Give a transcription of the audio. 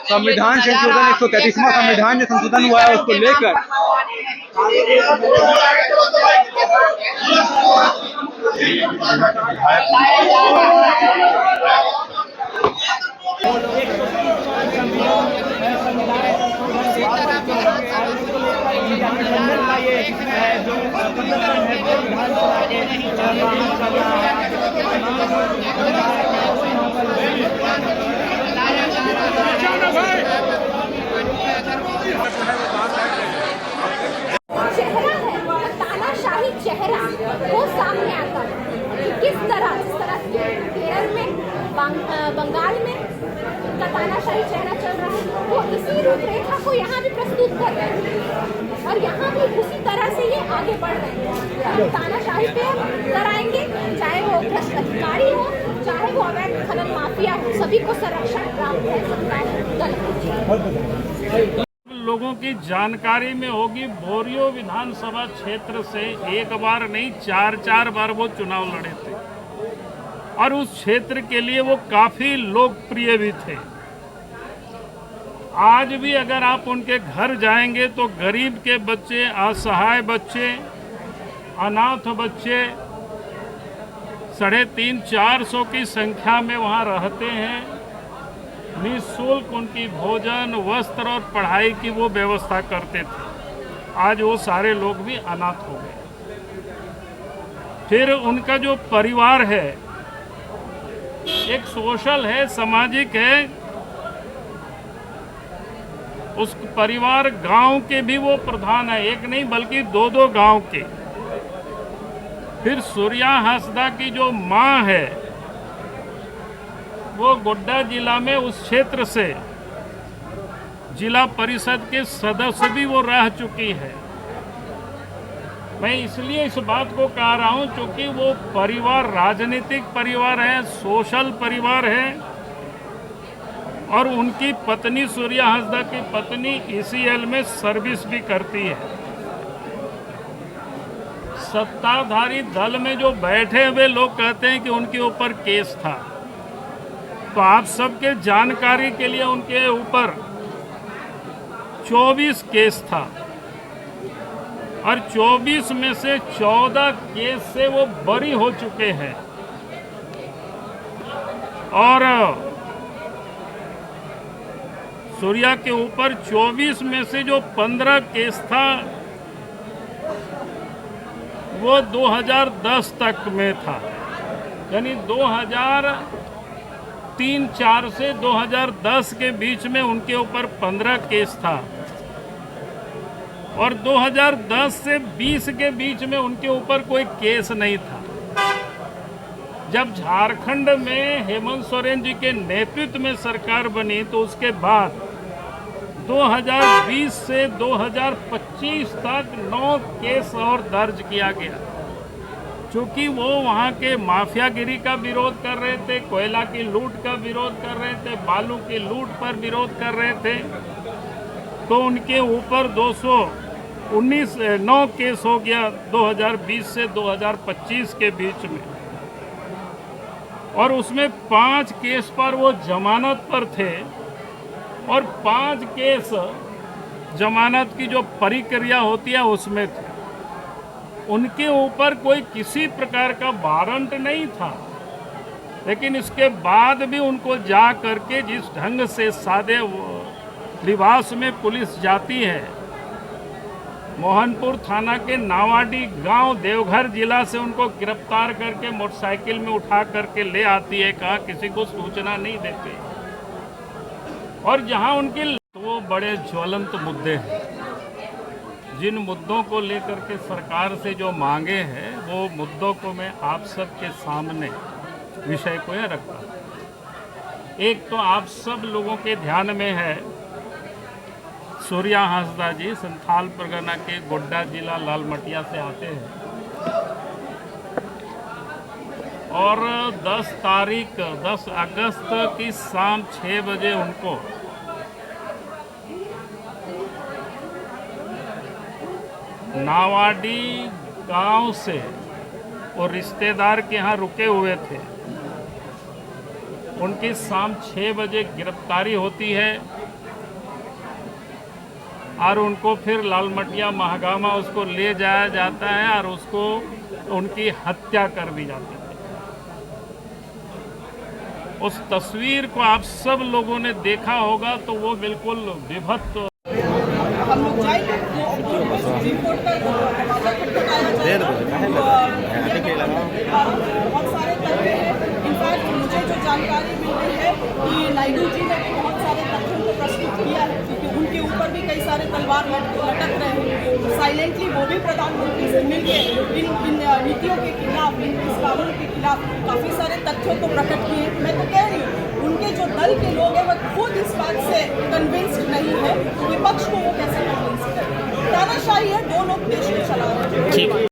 संविधान संशोधन 133वां संविधान जो संशोधन हुआ है उसको लेकर तानाशाही चेहरा वो सामने आता है कि किस तरह जिस तरह केरल में बंगाल में का तानाशाही चेहरा चल रहा है वो इसी रूपरेखा को यहाँ भी प्रस्तुत कर रहे हैं और यहाँ भी उसी तरह से ये आगे बढ़ रहे हैं। तानाशाही पे कराएंगे, चाहे वो भ्रष्ट अधिकारी हो चाहे वो अवैध खनन माफिया हो, सभी को संरक्षण प्राप्त है। सरकार लोगों की जानकारी में होगी, बोरियो विधानसभा क्षेत्र से एक बार नहीं 4 बार वो चुनाव लड़े थे और उस क्षेत्र के लिए वो काफी लोकप्रिय भी थे। आज भी अगर आप उनके घर जाएंगे तो गरीब के बच्चे, असहाय बच्चे, अनाथ बच्चे 350-400 की संख्या में वहाँ रहते हैं। निःशुल्क उनकी भोजन, वस्त्र और पढ़ाई की वो व्यवस्था करते थे। आज वो सारे लोग भी अनाथ हो गए। फिर उनका जो परिवार है एक सोशल है, सामाजिक है। उस परिवार गांव के भी वो प्रधान है, एक नहीं बल्कि 2 गांव के। फिर सूर्या हांसदा की जो मां है वो गोड्डा जिला में उस क्षेत्र से जिला परिषद के सदस्य भी वो रह चुकी है। मैं इसलिए इस बात को कह रहा हूं क्योंकि वो परिवार राजनीतिक परिवार है, सोशल परिवार है और उनकी पत्नी सूर्या हांसदा की पत्नी ईसीएल में सर्विस भी करती है। सत्ताधारी दल में जो बैठे हुए लोग कहते हैं कि उनके ऊपर केस था, तो आप सबके जानकारी के लिए उनके ऊपर 24 केस था और 24 में से 14 केस से वो बरी हो चुके हैं। और सूर्या के ऊपर 24 में से जो 15 केस था वो 2010 तक में था, यानी 2003-04 से 2010 के बीच में उनके ऊपर 15 केस था और 2010 से 20 के बीच में उनके ऊपर कोई केस नहीं था। जब झारखंड में हेमंत सोरेन जी के नेतृत्व में सरकार बनी तो उसके बाद 2020 से 2025 तक 9 केस और दर्ज किया गया, क्योंकि वो वहाँ के माफियागिरी का विरोध कर रहे थे, कोयला की लूट का विरोध कर रहे थे, बालू की लूट पर विरोध कर रहे थे। तो उनके ऊपर 9 केस हो गया 2020 से 2025 के बीच में, और उसमें 5 केस पर वो जमानत पर थे और 5 केस जमानत की जो प्रक्रिया होती है उसमें थे। उनके ऊपर कोई किसी प्रकार का वारंट नहीं था, लेकिन इसके बाद भी उनको जा करके जिस ढंग से सादे लिबास में पुलिस जाती है, मोहनपुर थाना के नावाडी गांव देवघर जिला से उनको गिरफ्तार करके मोटरसाइकिल में उठा करके ले आती है, कहाँ किसी को सूचना नहीं देते। और जहां उनके वो बड़े ज्वलंत मुद्दे हैं, जिन मुद्दों को लेकर के सरकार से जो मांगे हैं वो मुद्दों को मैं आप सबके सामने विषय को यह रखता हूँ। एक तो आप सब लोगों के ध्यान में है सूर्या हांसदा जी संथाल परगना के गोड्डा जिला लालमटिया से आते हैं और 10 अगस्त की शाम 6 बजे उनको नावाडी गांव से और रिश्तेदार के यहाँ रुके हुए थे, उनकी शाम 6 बजे गिरफ्तारी होती है और उनको फिर लालमटिया महागामा उसको ले जाया जाता है और उसको उनकी हत्या कर दी जाती है। उस तस्वीर को आप सब लोगों ने देखा होगा तो वो बिल्कुल विभत्स। हम लोग जाएंगे तो सुप्रीम कोर्ट का दरवाजा खटखटाया जाएगा। बहुत सारे तथ्य हैं। इनफैक्ट मुझे जो जानकारी मिल रही है कि नायडू जी ने बहुत सारे तथ्यों को प्रस्तुत किया है, क्योंकि उनके ऊपर भी कई सारे तलवार लटक रहे हैं। तो साइलेंटली वो भी प्रधानमंत्री से मिलकर इन नीतियों के खिलाफ, इस कानून के खिलाफ काफ़ी सारे तथ्यों को प्रकट किए। मैं तो कह रही हूँ उनके जो दल के लोग हैं वह खुद इस बात से कन्विंस्ड नहीं है, विपक्ष को वो कैसे कन्विंस करें। तानाशाही है, दो लोग देश को चला रहे हैं।